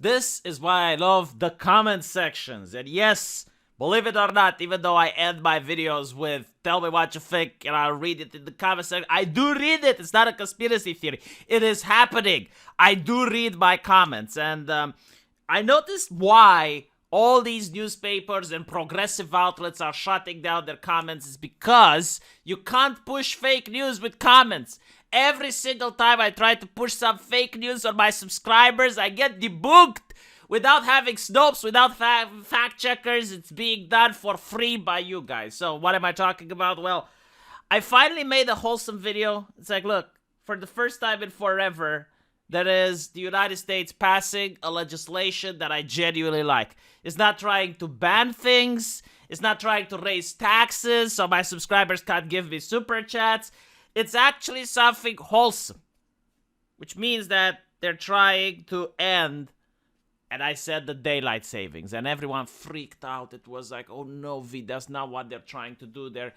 This is why I love the comment sections. And yes, believe it or not, even though I end my videos with tell me what you think and I'll read it in the comment section, I do read it. It's not a conspiracy theory. It is happening. I do read my comments. And I noticed why all these newspapers and progressive outlets are shutting down their comments is because you can't push fake news with comments. Every single time I try to push some fake news on my subscribers, I get debunked without having Snopes, without fact checkers. It's being done for free by you guys. So what am I talking about? Well, I finally made a wholesome video. It's like, look, for the first time in forever, that is the United States passing a legislation that I genuinely like. It's not trying to ban things. It's not trying to raise taxes so my subscribers can't give me super chats. It's actually something wholesome, which means that they're trying to end, and I said the daylight savings, and everyone freaked out. It was like, oh no, V, that's not what they're trying to do. They're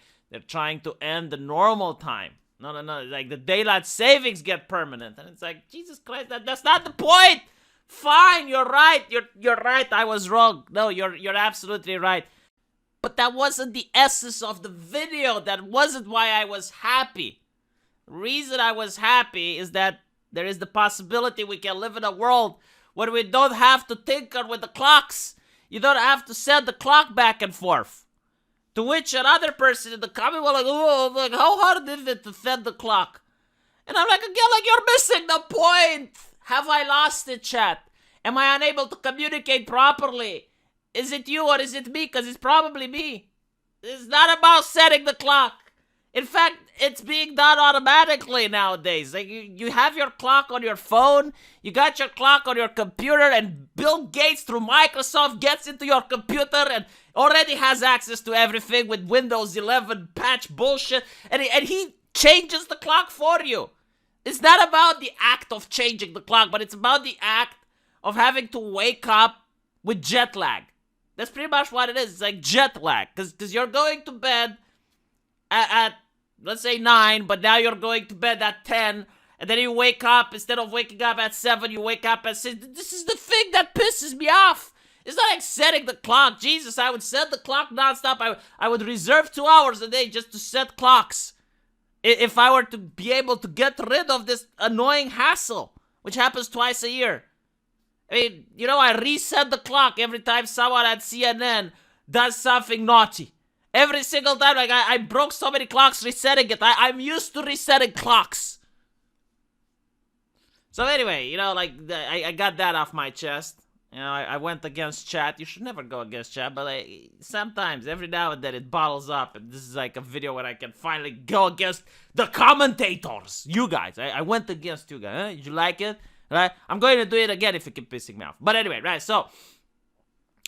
trying to end the normal time. No, like the daylight savings get permanent, and it's like, Jesus Christ, that's not the point. Fine, you're right. You're right. I was wrong. No, you're absolutely right. But that wasn't the essence of the video. That wasn't why I was happy. The reason I was happy is that there is the possibility we can live in a world where we don't have to tinker with the clocks. You don't have to set the clock back and forth. To which another person in the comment was like, oh, like, how hard is it to set the clock? And I'm like, again, like, you're missing the point. Have I lost it, chat? Am I unable to communicate properly? Is it you or is it me? Because it's probably me. It's not about setting the clock. In fact, it's being done automatically nowadays. Like, you have your clock on your phone, you got your clock on your computer, and Bill Gates through Microsoft gets into your computer and already has access to everything with Windows 11 patch bullshit, and he changes the clock for you. It's not about the act of changing the clock, but it's about the act of having to wake up with jet lag. That's pretty much what it is. It's like jet lag, because you're going to bed at let's say 9, but now you're going to bed at 10, and then you wake up, instead of waking up at 7, you wake up at 6. This is the thing that pisses me off. It's not like setting the clock. Jesus, I would set the clock nonstop. I would reserve 2 hours a day just to set clocks. If I were to be able to get rid of this annoying hassle, which happens twice a year. I mean, you know, I reset the clock every time someone at CNN does something naughty. Every single time, like, I broke so many clocks resetting it. I'm used to resetting clocks. So anyway, you know, like, I got that off my chest. You know, I went against chat. You should never go against chat, but sometimes, every now and then, it bottles up. And this is like a video where I can finally go against the commentators. You guys. I went against you guys. Huh? Did you like it? Right? I'm going to do it again if you keep pissing me off. But anyway, right, so,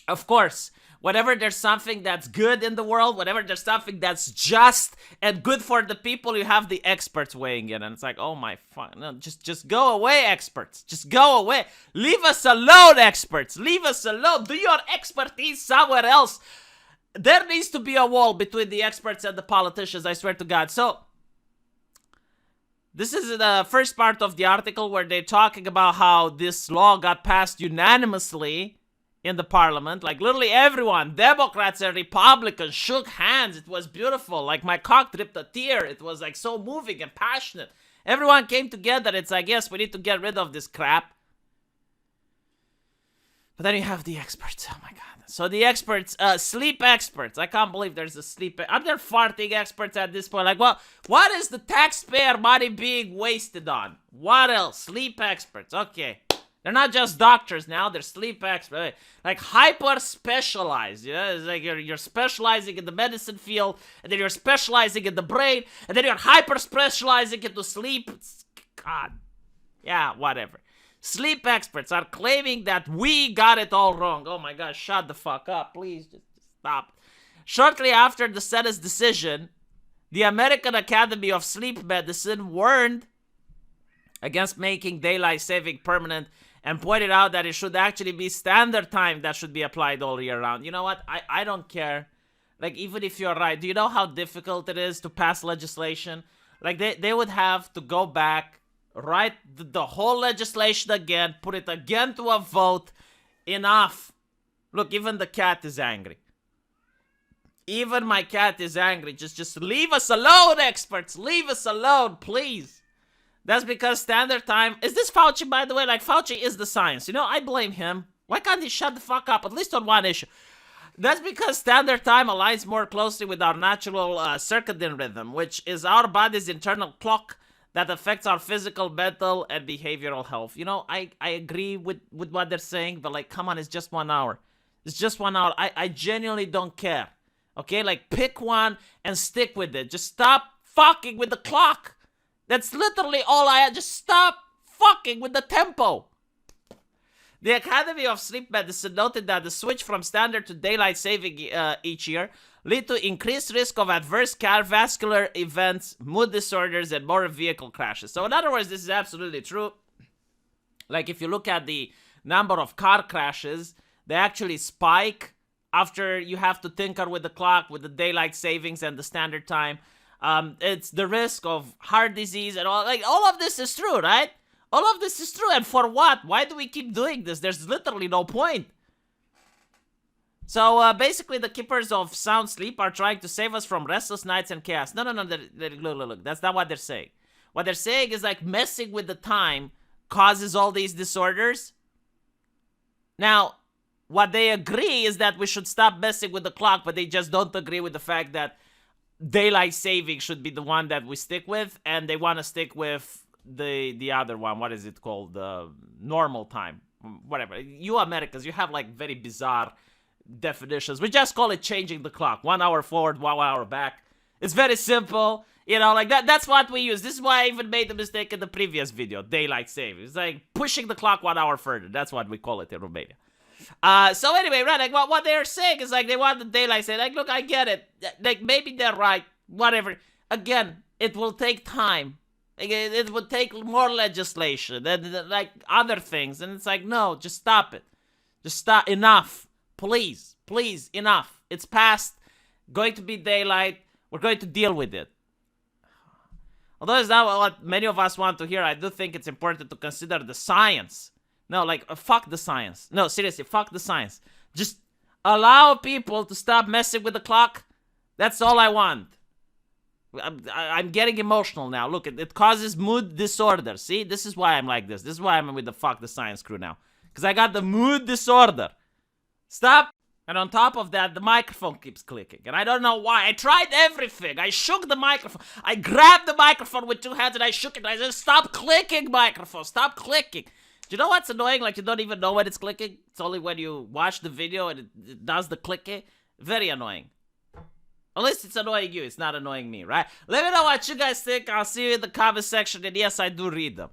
of course, whenever there's something that's good in the world, whenever there's something that's just and good for the people, you have the experts weighing in. And it's like, oh my fuck, no, just go away, experts. Just go away. Leave us alone, experts. Leave us alone. Do your expertise somewhere else. There needs to be a wall between the experts and the politicians, I swear to God. So, this is the first part of the article where they're talking about how this law got passed unanimously in the parliament. Like, literally everyone, Democrats and Republicans, shook hands. It was beautiful. Like, my cock dripped a tear. It was, like, so moving and passionate. Everyone came together. It's like, yes, we need to get rid of this crap. But then you have the experts. Oh, my God. So the experts, sleep experts. I can't believe there's a sleep... Are there farting experts at this point? Like, well, what is the taxpayer money being wasted on? What else? Sleep experts. Okay. They're not just doctors now, they're sleep experts. Like, hyper-specialized, you know? It's like you're specializing in the medicine field, and then you're specializing in the brain, and then you're hyper-specializing into sleep. God. Yeah, whatever. Sleep experts are claiming that we got it all wrong. Oh my God, shut the fuck up, please, just stop. Shortly after the Senate's decision, the American Academy of Sleep Medicine warned against making daylight saving permanent and pointed out that it should actually be standard time that should be applied all year round. You know what? I don't care. Like, even if you're right, do you know how difficult it is to pass legislation? Like, they would have to go back write the whole legislation again, put it again to a vote. Enough. Look, even the cat is angry. Even my cat is angry. Just leave us alone, experts. Leave us alone, please. That's because Standard Time... Is this Fauci, by the way? Like, Fauci is the science. You know, I blame him. Why can't he shut the fuck up, at least on one issue? That's because Standard Time aligns more closely with our natural circadian rhythm, which is our body's internal clock that affects our physical, mental, and behavioral health. You know, I agree with what they're saying, but, like, come on, it's just 1 hour. It's just 1 hour. I genuinely don't care. Okay? Like, pick one and stick with it. Just stop fucking with the clock. That's literally all just stop fucking with the tempo. The Academy of Sleep Medicine noted that the switch from standard to daylight saving each year lead to increased risk of adverse cardiovascular events, mood disorders, and more vehicle crashes. So in other words, this is absolutely true. Like if you look at the number of car crashes, they actually spike after you have to tinker with the clock, with the daylight savings and the standard time. It's the risk of heart disease and all of this is true, right? All of this is true, and for what? Why do we keep doing this? There's literally no point. So, basically, the keepers of sound sleep are trying to save us from restless nights and chaos. No, look, that's not what they're saying. What they're saying is, like, messing with the time causes all these disorders. Now, what they agree is that we should stop messing with the clock, but they just don't agree with the fact that daylight saving should be the one that we stick with, and they want to stick with the other one. What is it called? The normal time. Whatever. You Americans, you have like very bizarre definitions. We just call it changing the clock. 1 hour forward, 1 hour back. It's very simple. You know, like that's what we use. This is why I even made the mistake in the previous video. Daylight saving. It's like pushing the clock 1 hour further. That's what we call it in Romania. So anyway, right, like what they're saying is like they want the daylight saving. Like, look, I get it. Like maybe they're right. Whatever. Again, it will take time. It would take more legislation and like other things. And it's like, no, just stop it. Just stop. Enough. Please. Please, enough. It's past. Going to be daylight. We're going to deal with it. Although it's not what many of us want to hear, I do think it's important to consider the science. No, like, fuck the science. No, seriously, fuck the science. Just allow people to stop messing with the clock. That's all I want. I'm getting emotional now. Look, it causes mood disorder. See, this is why I'm like this. This is why I'm with the fuck the science crew now. Because I got the mood disorder. Stop. And on top of that, the microphone keeps clicking. And I don't know why. I tried everything. I shook the microphone. I grabbed the microphone with 2 hands and I shook it. I said, stop clicking, microphone. Stop clicking. Do you know what's annoying? Like, you don't even know when it's clicking. It's only when you watch the video and it does the clicking. Very annoying. At least it's annoying you. It's not annoying me, right? Let me know what you guys think. I'll see you in the comment section. And yes, I do read them.